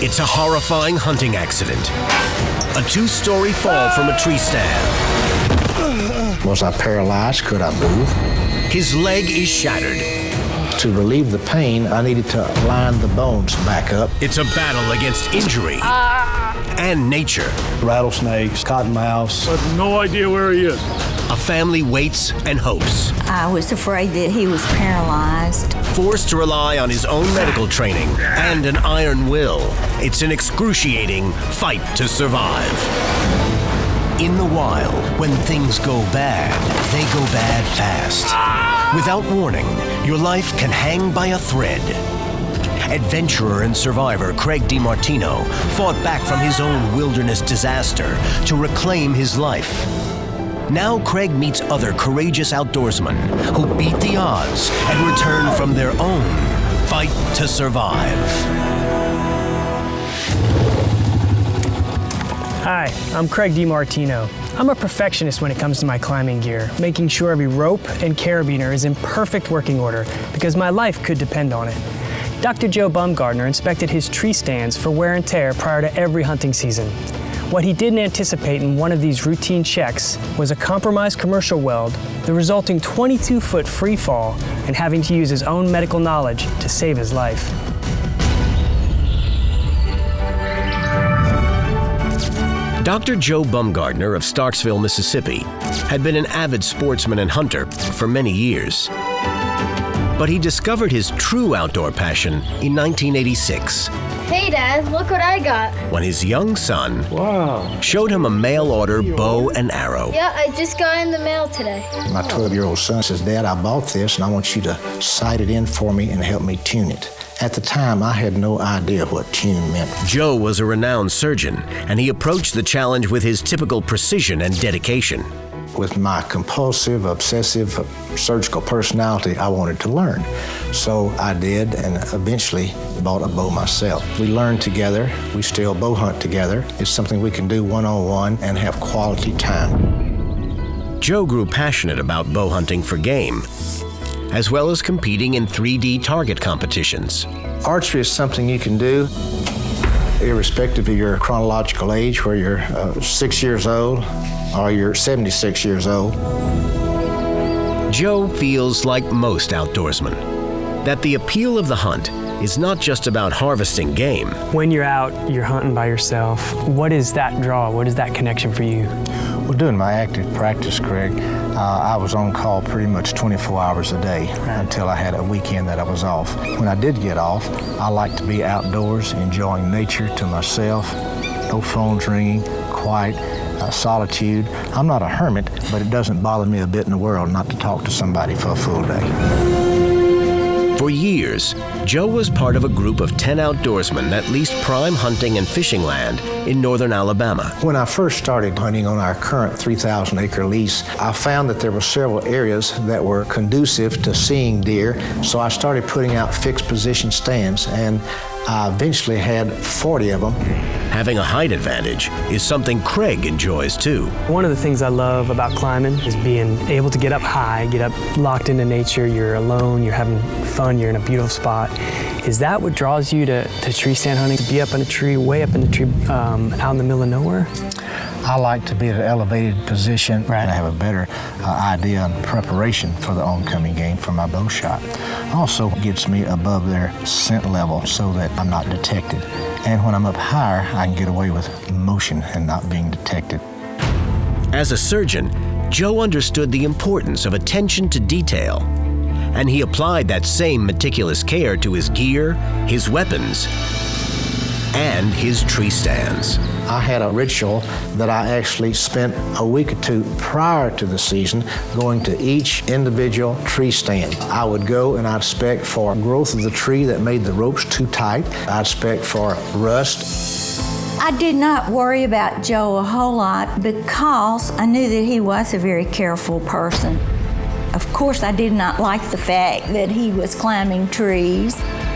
It's a horrifying hunting accident. A 2-story fall from a tree stand. Was I paralyzed? Could I move? His leg is shattered. To relieve the pain, I needed to line the bones back up. It's a battle against injury and nature. Rattlesnakes, cottonmouths. I have no idea where he is. A family waits and hopes. I was afraid that he was paralyzed. Forced to rely on his own medical training and an iron will, it's an excruciating fight to survive. In the wild, when things go bad, they go bad fast. Without warning, your life can hang by a thread. Adventurer and survivor Craig DeMartino fought back from his own wilderness disaster to reclaim his life. Now Craig meets other courageous outdoorsmen who beat the odds and return from their own fight to survive. Hi, I'm Craig DeMartino. I'm a perfectionist when it comes to my climbing gear, making sure every rope and carabiner is in perfect working order because my life could depend on it. Dr. Joe Baumgardner inspected his tree stands for wear and tear prior to every hunting season. What he didn't anticipate in one of these routine checks was a compromised commercial weld, the resulting 22-foot free fall, and having to use his own medical knowledge to save his life. Dr. Joe Baumgardner of Starksville, Mississippi, had been an avid sportsman and hunter for many years. But he discovered his true outdoor passion in 1986. Hey, Dad, look what I got. When his young son showed him a mail-order bow and arrow. Yeah, I just got in the mail today. My 12-year-old son says, Dad, I bought this and I want you to sight it in for me and help me tune it. At the time, I had no idea what tune meant. Joe was a renowned surgeon, and he approached the challenge with his typical precision and dedication. With my compulsive, obsessive, surgical personality, I wanted to learn. So I did, and eventually bought a bow myself. We learned together. We still bow hunt together. It's something we can do one-on-one and have quality time. Joe grew passionate about bow hunting for game, as well as competing in 3D target competitions. Archery is something you can do irrespective of your chronological age, where you're 6 years old or you're 76 years old. Joe feels like most outdoorsmen, that the appeal of the hunt is not just about harvesting game. When you're out, you're hunting by yourself. What is that draw? What is that connection for you? Well, doing my active practice, Craig, I was on call pretty much 24 hours a day until I had a weekend that I was off. When I did get off, I like to be outdoors, enjoying nature to myself, no phones ringing, quiet, solitude. I'm not a hermit, but it doesn't bother me a bit in the world not to talk to somebody for a full day. For years, Joe was part of a group of 10 outdoorsmen that leased prime hunting and fishing land in northern Alabama. When I first started hunting on our current 3,000-acre lease, I found that there were several areas that were conducive to seeing deer, so I started putting out fixed position stands, and I eventually had 40 of them. Having a height advantage is something Craig enjoys too. One of the things I love about climbing is being able to get up high, get up locked into nature. You're alone, you're having fun, you're in a beautiful spot. Is that what draws you to tree stand hunting? To be up in a tree, way up in the tree, out in the middle of nowhere? I like to be at an elevated position and have a better idea and preparation for the oncoming game for my bow shot. Also gets me above their scent level so that I'm not detected. And when I'm up higher, I can get away with motion and not being detected. As a surgeon, Joe understood the importance of attention to detail, and he applied that same meticulous care to his gear, his weapons, and his tree stands. I had a ritual that I actually spent a week or two prior to the season going to each individual tree stand. I would go and I'd inspect for growth of the tree that made the ropes too tight. I'd inspect for rust. I did not worry about Joe a whole lot because I knew that he was a very careful person. Of course, I did not like the fact that he was climbing trees,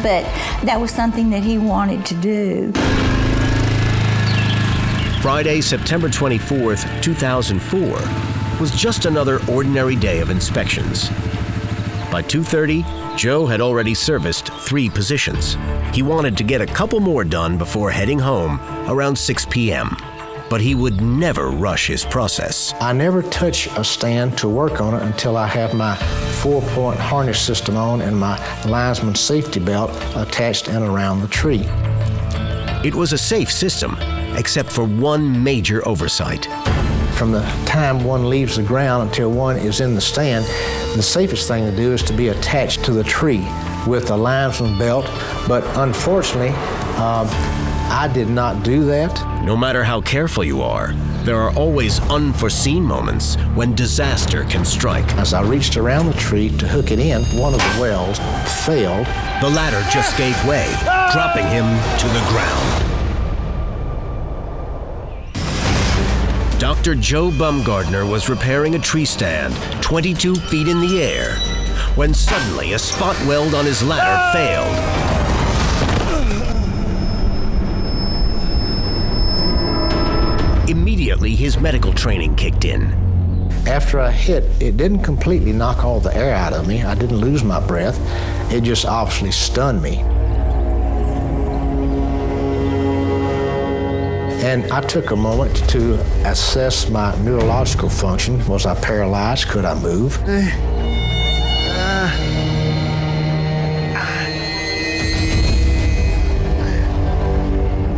but that was something that he wanted to do. Friday, September 24th, 2004, was just another ordinary day of inspections. By 2:30, Joe had already serviced 3 positions. He wanted to get a couple more done before heading home around 6 p.m., but he would never rush his process. I never touch a stand to work on it until I have my 4-point harness system on and my linesman safety belt attached and around the tree. It was a safe system, except for one major oversight. From the time one leaves the ground until one is in the stand, the safest thing to do is to be attached to the tree with a linesman belt, but unfortunately, I did not do that. No matter how careful you are, there are always unforeseen moments when disaster can strike. As I reached around the tree to hook it in, one of the wells failed. The ladder just gave way, dropping him to the ground. Dr. Joe Baumgardner was repairing a tree stand 22 feet in the air when suddenly a spot weld on his ladder failed. Immediately, his medical training kicked in. After I hit, it didn't completely knock all the air out of me. I didn't lose my breath. It just obviously stunned me. And I took a moment to assess my neurological function. Was I paralyzed? Could I move?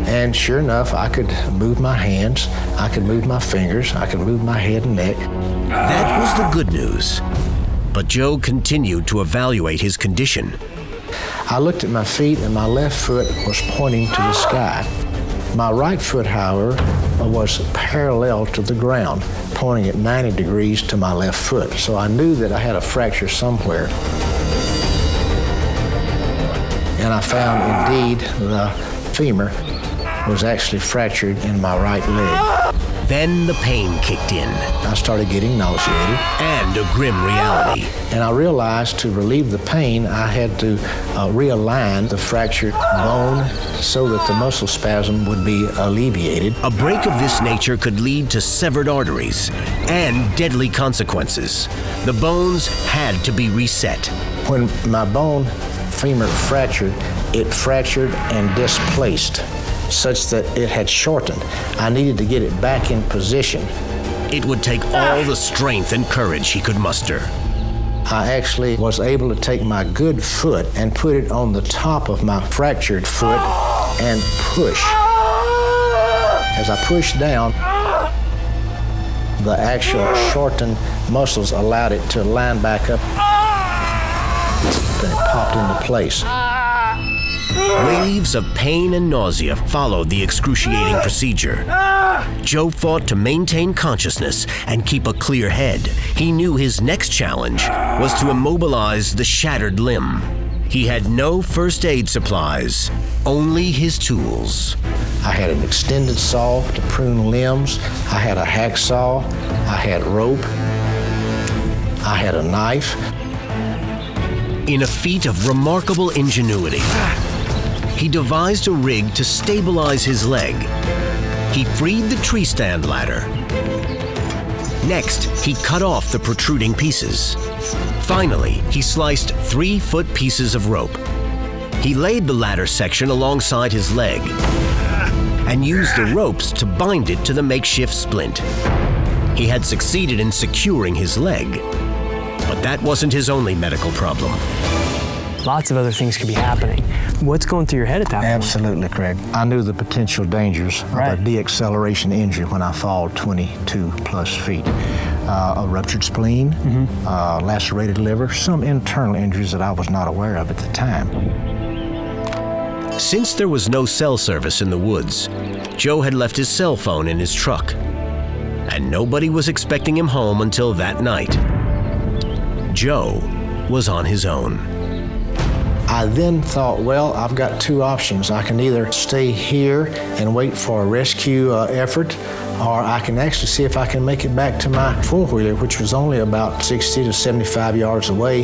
And sure enough, I could move my hands, I could move my fingers, I could move my head and neck. That was the good news. But Joe continued to evaluate his condition. I looked at my feet and my left foot was pointing to the sky. My right foot, however, was parallel to the ground, pointing at 90 degrees to my left foot. So I knew that I had a fracture somewhere. And I found indeed the femur was actually fractured in my right leg. Then the pain kicked in. I started getting nauseated. And a grim reality. And I realized to relieve the pain, I had to realign the fractured bone so that the muscle spasm would be alleviated. A break of this nature could lead to severed arteries and deadly consequences. The bones had to be reset. When my bone femur fractured, it fractured and displaced, such that it had shortened. I needed to get it back in position. It would take all the strength and courage he could muster. I actually was able to take my good foot and put it on the top of my fractured foot and push. As I pushed down, the actual shortened muscles allowed it to line back up. Then it popped into place. Waves of pain and nausea followed the excruciating procedure. Joe fought to maintain consciousness and keep a clear head. He knew his next challenge was to immobilize the shattered limb. He had no first aid supplies, only his tools. I had an extended saw to prune limbs. I had a hacksaw. I had rope. I had a knife. In a feat of remarkable ingenuity, he devised a rig to stabilize his leg. He freed the tree stand ladder. Next, he cut off the protruding pieces. Finally, he sliced 3-foot pieces of rope. He laid the ladder section alongside his leg and used the ropes to bind it to the makeshift splint. He had succeeded in securing his leg, but that wasn't his only medical problem. Lots of other things could be happening. What's going through your head at that point? Absolutely, Craig. I knew the potential dangers of a deacceleration injury when I fall 22 plus feet. A ruptured spleen, lacerated liver, some internal injuries that I was not aware of at the time. Since there was no cell service in the woods, Joe had left his cell phone in his truck, and nobody was expecting him home until that night. Joe was on his own. I then thought, well, I've got 2 options. I can either stay here and wait for a rescue effort, or I can actually see if I can make it back to my four-wheeler, which was only about 60 to 75 yards away.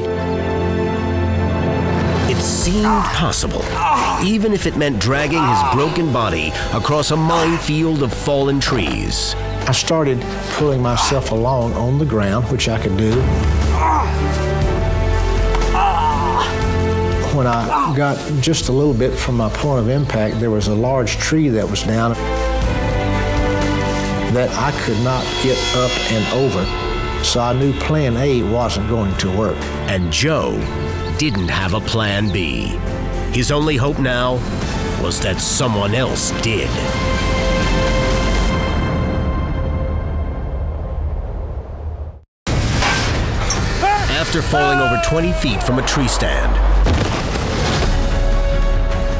It seemed possible, even if it meant dragging his broken body across a minefield of fallen trees. I started pulling myself along on the ground, which I could do. When I got just a little bit from my point of impact, there was a large tree that was down that I could not get up and over. So I knew plan A wasn't going to work. And Joe didn't have a plan B. His only hope now was that someone else did. After falling over 20 feet from a tree stand,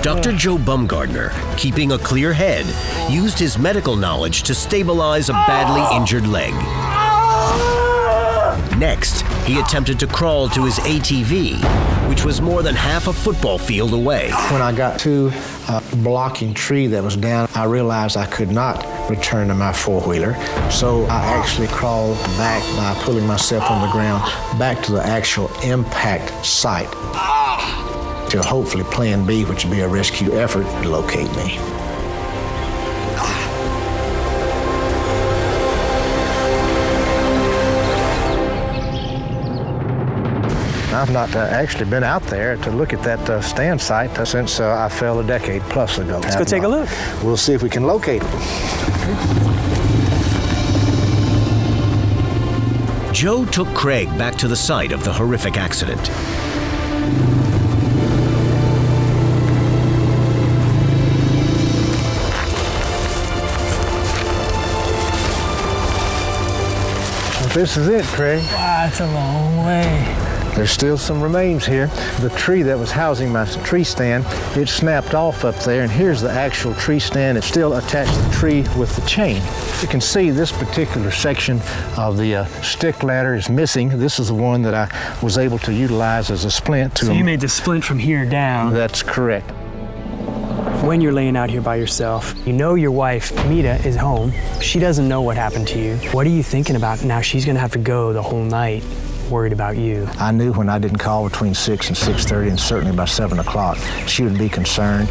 Dr. Joe Baumgardner, keeping a clear head, used his medical knowledge to stabilize a badly injured leg. Next, he attempted to crawl to his ATV, which was more than half a football field away. When I got to a blocking tree that was down, I realized I could not return to my four-wheeler. So I actually crawled back by pulling myself on the ground back to the actual impact site to hopefully plan B, which would be a rescue effort, to locate me. I've not actually been out there to look at that stand site since I fell a decade plus ago. Let's go take a look. We'll see if we can locate it. Joe took Craig back to the site of the horrific accident. This is it, Craig. Wow, it's a long way. There's still some remains here. The tree that was housing my tree stand, it snapped off up there, and here's the actual tree stand. It's still attached to the tree with the chain. You can see this particular section of the stick ladder is missing. This is the one that I was able to utilize as a splint. So you made the splint from here down. That's correct. When you're laying out here by yourself, you know your wife, Mita, is home. She doesn't know what happened to you. What are you thinking about now? She's gonna have to go the whole night worried about you. I knew when I didn't call between 6 and 6:30, and certainly by 7 o'clock, she would be concerned.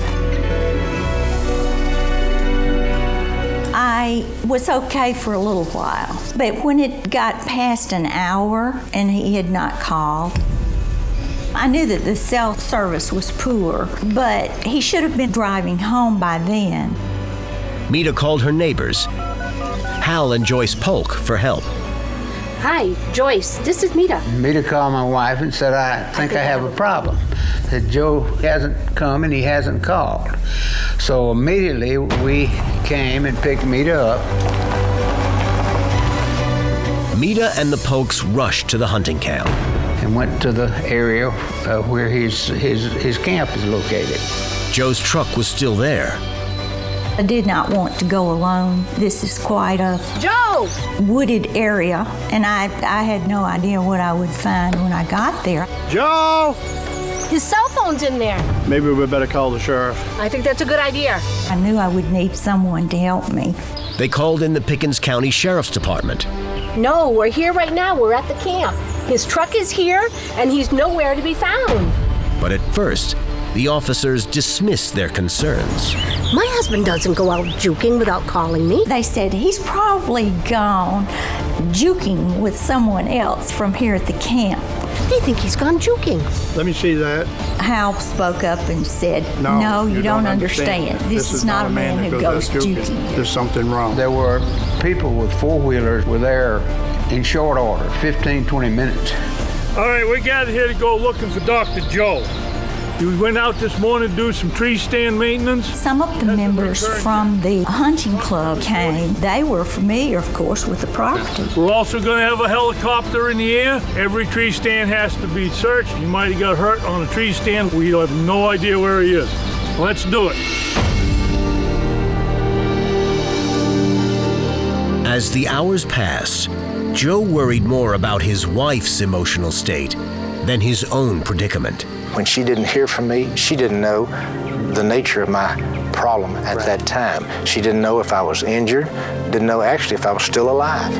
I was okay for a little while, but when it got past an hour and he had not called, I knew that the cell service was poor, but he should have been driving home by then. Mita called her neighbors, Hal and Joyce Polk, for help. Hi, Joyce, this is Mita. Mita called my wife and said, I think I have a problem. That Joe hasn't come and he hasn't called. So immediately we came and picked Mita up. Mita and the Polks rushed to the hunting camp And went to the area where his camp is located. Joe's truck was still there. I did not want to go alone. This is quite a wooded area, and I had no idea what I would find when I got there. Joe! His cell phone's in there. Maybe we better call the sheriff. I think that's a good idea. I knew I would need someone to help me. They called in the Pickens County Sheriff's Department. No, we're here right now. We're at the camp. His truck is here, and he's nowhere to be found. But at first, the officers dismissed their concerns. My husband doesn't go out juking without calling me. They said he's probably gone juking with someone else from here at the camp. They think he's gone juking. Let me see that. Hal spoke up and said, no, you don't understand. This is not a man who goes juking. There's something wrong. There were people with four-wheelers were there in short order, 15, 20 minutes. All right, we gathered here to go looking for Dr. Joe. We went out this morning to do some tree stand maintenance. Some of the members from the hunting club came. They were familiar, of course, with the property. We're also going to have a helicopter in the air. Every tree stand has to be searched. He might have got hurt on a tree stand. We have no idea where he is. Let's do it. As the hours passed, Joe worried more about his wife's emotional state than his own predicament. When she didn't hear from me, she didn't know the nature of my problem at that time. She didn't know if I was injured, didn't know actually if I was still alive.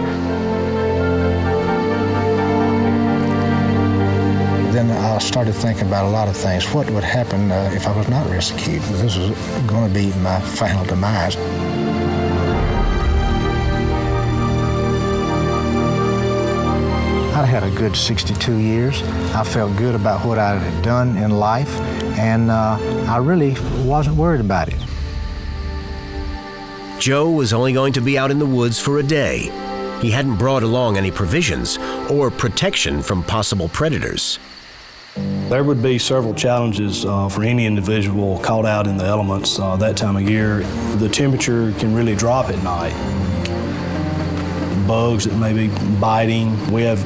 Then I started thinking about a lot of things. What would happen if I was not rescued? This was going to be my final demise. I I'd had a good 62 years. I felt good about what I had done in life, and I really wasn't worried about it. Joe was only going to be out in the woods for a day. He hadn't brought along any provisions or protection from possible predators. There would be several challenges for any individual caught out in the elements that time of year. The temperature can really drop at night. Bugs that may be biting. We have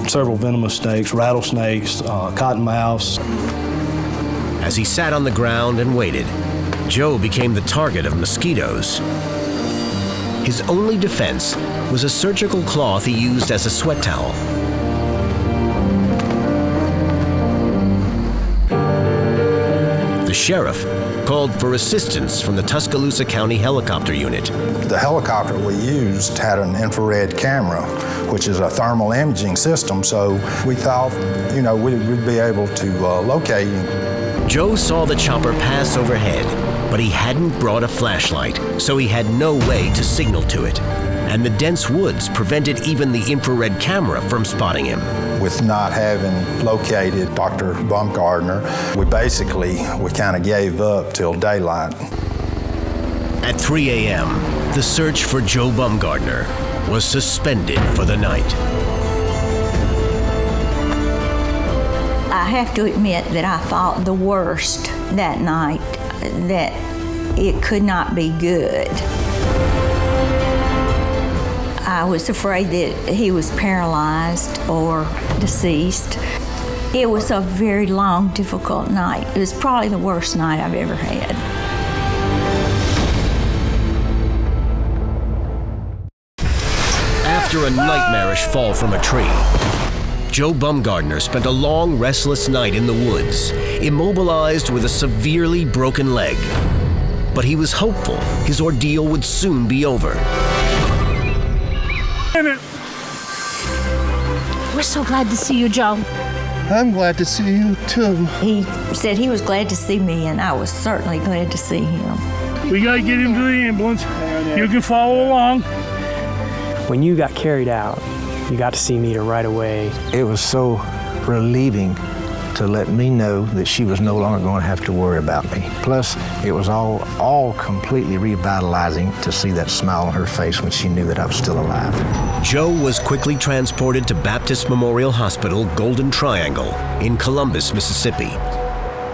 several venomous snakes, rattlesnakes, cottonmouths. As he sat on the ground and waited, Joe became the target of mosquitoes. His only defense was a surgical cloth he used as a sweat towel. The sheriff called for assistance from the Tuscaloosa County Helicopter Unit. The helicopter we used had an infrared camera, which is a thermal imaging system, so we thought, we'd be able to locate him. Joe saw the chopper pass overhead, but he hadn't brought a flashlight, so he had no way to signal to it. And the dense woods prevented even the infrared camera from spotting him. With not having located Dr. Baumgardner, we kind of gave up till daylight. At 3 a.m., the search for Joe Baumgardner was suspended for the night. I have to admit that I thought the worst that night, that it could not be good. I was afraid that he was paralyzed or deceased. It was a very long, difficult night. It was probably the worst night I've ever had. After a nightmarish fall from a tree, Joe Baumgardner spent a long, restless night in the woods, immobilized with a severely broken leg. But he was hopeful his ordeal would soon be over. We're so glad to see you, Joe. I'm glad to see you, too. He said he was glad to see me, and I was certainly glad to see him. We gotta get him to the ambulance. You can follow along. When you got carried out, you got to see Nita right away. It was so relieving to let me know that she was no longer going to have to worry about me. Plus, it was all completely revitalizing to see that smile on her face when she knew that I was still alive. Joe was quickly transported to Baptist Memorial Hospital, Golden Triangle, in Columbus, Mississippi.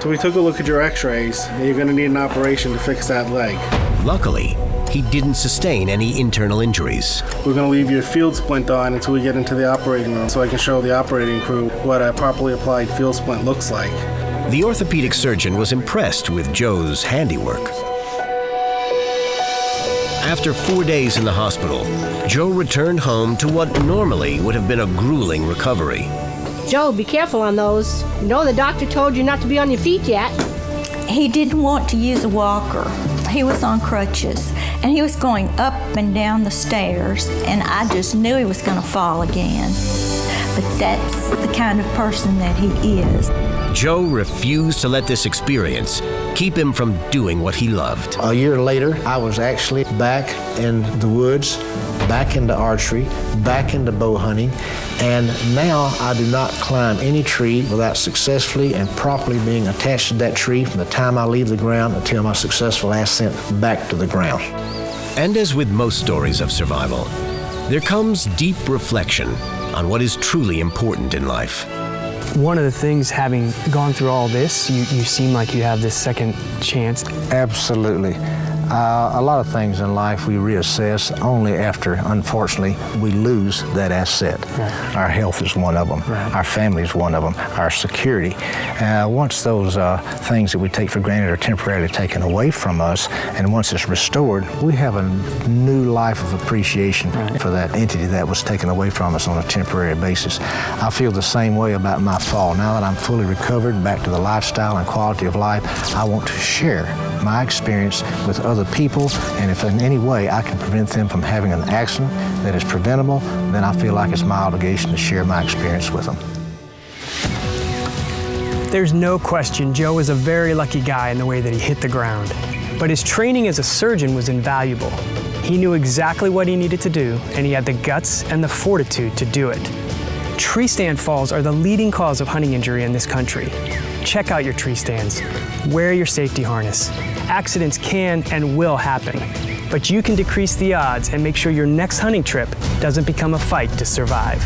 So we took a look at your x-rays, and you're going to need an operation to fix that leg. Luckily, he didn't sustain any internal injuries. We're going to leave your field splint on until we get into the operating room so I can show the operating crew what a properly applied field splint looks like. The orthopedic surgeon was impressed with Joe's handiwork. After 4 days in the hospital, Joe returned home to what normally would have been a grueling recovery. Joe, be careful on those. You know the doctor told you not to be on your feet yet. He didn't want to use a walker. He was on crutches, and he was going up and down the stairs, and I just knew he was going to fall again. But that's the kind of person that he is. Joe refused to let this experience keep him from doing what he loved. A year later, I was actually back in the woods, back into archery, back into bow hunting, and now I do not climb any tree without successfully and properly being attached to that tree from the time I leave the ground until my successful ascent back to the ground. And as with most stories of survival, there comes deep reflection on what is truly important in life. One of the things, having gone through all this, you seem like you have this second chance. Absolutely. A lot of things in life we reassess only after, unfortunately, we lose that asset. Right. Our health is one of them. Right. Our family is one of them. Our security. Once those things that we take for granted are temporarily taken away from us, and once it's restored, we have a new life of appreciation for that entity that was taken away from us on a temporary basis. I feel the same way about my fall. Now that I'm fully recovered, back to the lifestyle and quality of life, I want to share my experience with other people, and if in any way I can prevent them from having an accident that is preventable, then I feel like it's my obligation to share my experience with them. There's no question Joe was a very lucky guy in the way that he hit the ground. But his training as a surgeon was invaluable. He knew exactly what he needed to do, and he had the guts and the fortitude to do it. Tree stand falls are the leading cause of hunting injury in this country. Check out your tree stands. Wear your safety harness. Accidents can and will happen, but you can decrease the odds and make sure your next hunting trip doesn't become a fight to survive.